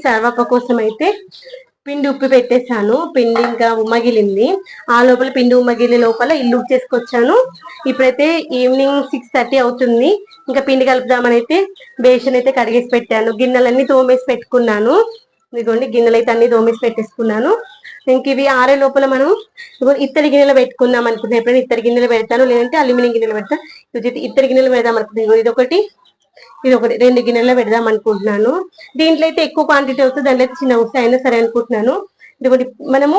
సర్వప్ప కోసం అయితే పిండి ఉప్పి పెట్టేశాను. పిండి ఇంకా ఉమ్మగిలింది. ఆ లోపల పిండి ఉమ్మగిలి లోపల ఇల్లు చేసుకొచ్చాను. ఇప్పుడైతే ఈవినింగ్ 6:30 అవుతుంది. ఇంకా పిండి కలుపుదామని అయితే బేషన్ అయితే కడిగేసి పెట్టాను. గిన్నెలన్నీ తోమేసి పెట్టుకున్నాను. ఇదిగోండి గిన్నెలు అయితే అన్ని తోమేసి పెట్టేసుకున్నాను. ఇంక ఇవి ఆరే లోపల మనం ఇత్తడి గిన్నెలు పెట్టుకుందాం అనుకుంటున్నాను. ఎప్పుడైనా ఇత్తడి గిన్నెలు పెడతాను, లేదంటే అల్యూమినియం గిన్నెలు పెడతాను. ఇత్తడి గిన్నెలు పెడదాం అనుకుంటున్నాను. ఇది ఒకటి 2 గిన్నెల్లో పెడదాం అనుకుంటున్నాను. దీంట్లో అయితే ఎక్కువ క్వాంటిటీ అవుతుంది, దాంట్లో అయితే చిన్న వస్తాయి, అయినా సరే అనుకుంటున్నాను. ఇది మనము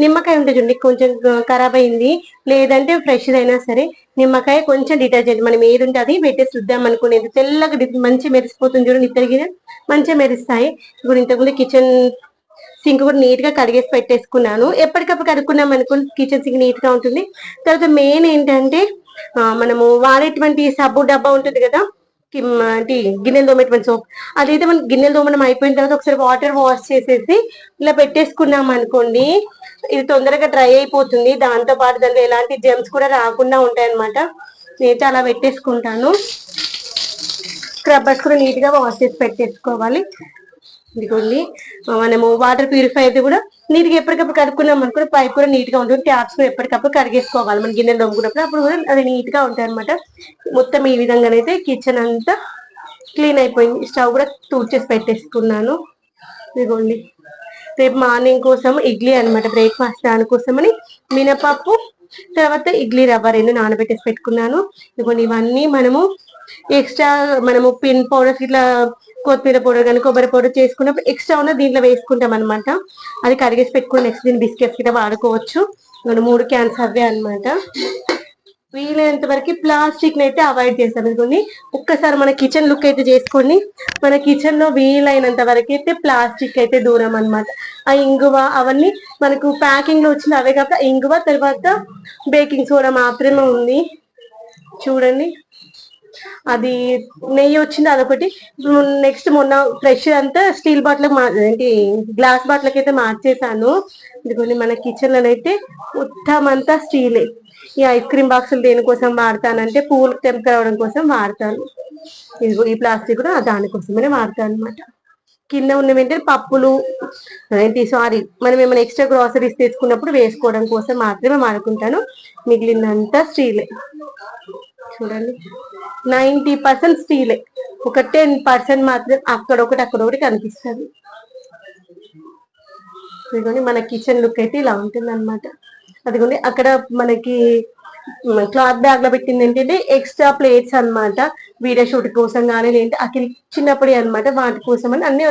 నిమ్మకాయ ఉంటుంది చూడండి, కొంచెం ఖరాబ్ అయింది, లేదంటే ఫ్రెష్ అయినా సరే నిమ్మకాయ కొంచెం డిటర్జెంట్ మనం ఏది ఉంటే అది పెట్టేసి రుద్దాం అనుకునేది తెల్లగా మంచి మెరిసిపోతుంది చూడండి. ఇత్తడి గిన్నె మంచిగా మెరుస్తాయి. ఇప్పుడు ఇంతకుముందు కిచెన్ సింక్ కూడా నీట్ గా కడిగేసి పెట్టేసుకున్నాను. ఎప్పటికప్పుడు కడుక్కున్నాం అనుకోండి కిచెన్ సింక్ నీట్ గా ఉంటుంది. తర్వాత మెయిన్ ఏంటంటే మనము వాడేటువంటి సబ్బు డబ్బా ఉంటుంది కదా, అంటే గిన్నెలు తోమేటువంటి సోప్, అదైతే మనం గిన్నెలు తోమడం అయిపోయిన తర్వాత ఒకసారి వాటర్ వాష్ చేసేసి ఇలా పెట్టేసుకున్నాం అనుకోండి, ఇది తొందరగా డ్రై అయిపోతుంది. దాంతో పాటు దాంట్లో ఎలాంటి జెమ్స్ కూడా రాకుండా ఉంటాయి అనమాట. నేను అలా పెట్టేసుకుంటాను. స్క్రబ్బర్స్ కూడా నీట్ గా వాష్ చేసి పెట్టేసుకోవాలి. ఇదిగోండి మనము వాటర్ ప్యూరిఫైర్ కూడా నీట్ గా ఎప్పటికప్పుడు కడుక్కున్నాం అనుకుని పైప్ కూడా నీట్ గా ఉంటుంది. ట్యాప్స్ కూడా ఎప్పటికప్పుడు కడిగేసుకోవాలి మనం గిన్నెలు దొంగుకున్నప్పుడు, అప్పుడు కూడా అది నీట్ గా ఉంటాయి అనమాట. మొత్తం ఈ విధంగానైతే కిచెన్ అంతా క్లీన్ అయిపోయింది. స్టవ్ కూడా తూడ్చేసి పెట్టేసుకున్నాను. ఇదిగోండి రేపు మార్నింగ్ కోసం ఇడ్లీ అనమాట, బ్రేక్ఫాస్ట్ దానికోసమని మినపప్పు తర్వాత ఇడ్లీ రవ్వ 2 నానబెట్టేసి పెట్టుకున్నాను. ఇదిగోండి ఇవన్నీ మనము ఎక్స్ట్రా మనము పిన్ పౌడర్స్ ఇట్లా కొత్తిమీర పౌడర్ కానీ కొబ్బరి పౌడర్ చేసుకున్నప్పుడు ఎక్స్ట్రా ఉన్న దీంట్లో వేసుకుంటాం అనమాట. అది కడిగేసి పెట్టుకుని నెక్స్ట్ దీన్ని బిస్కెట్స్ కింద వాడుకోవచ్చు. 3 క్యాన్స్ అవే అనమాట. వీలైనంత వరకు ప్లాస్టిక్ అయితే అవాయిడ్ చేస్తాను. అనుకోండి ఒక్కసారి మన కిచెన్ లుక్ అయితే చేసుకోండి. మన కిచెన్ లో వీలైనంత వరకు అయితే ప్లాస్టిక్ అయితే దూరం అనమాట. ఆ ఇంగువ అవన్నీ మనకు ప్యాకింగ్ లో వచ్చింది అవే కాక ఇంగువ తర్వాత బేకింగ్ సోడా మాత్రమే ఉంది. చూడండి అది నెయ్యి వచ్చింది అదొకటి. నెక్స్ట్ మొన్న ఫ్రెష్ అంతా స్టీల్ బాటిల్ ఏంటి గ్లాస్ బాటిల్కి అయితే మార్చేసాను. ఇదిగోండి మన కిచెన్ లోనైతే మొత్తం అంతా స్టీలే. ఈ ఐస్ క్రీమ్ బాక్సులు దేనికోసం వాడతానంటే పూలు తెంపవడం కోసం వాడతాను. ఇదిగో ఈ ప్లాస్టిక్ కూడా దానికోసమనే వాడతాను అనమాట. కింద ఉన్న ఏంటంటే పప్పులు సారీ మనం ఏమైనా ఎక్స్ట్రా గ్రాసరీస్ తెచ్చుకున్నప్పుడు వేసుకోవడం కోసం మాత్రమే వాడుకుంటాను. మిగిలినంతా స్టీలే. చూడండి 90% స్టీలే, ఒక 10% మాత్రం అక్కడొకటి కనిపిస్తుంది. ఇదిగోండి మన కిచెన్ లుక్ అయితే ఇలా ఉంటుంది అనమాట. అదిగోండి అక్కడ మనకి క్లాత్ బ్యాగ్ లో పెట్టింది ఏంటంటే ఎక్స్ట్రా ప్లేట్స్ అనమాట, వీడియో షూట్ కోసం కానీ లేదంటే అక్కడ చిన్నప్పుడే అనమాట, వాటి కోసం అని అన్ని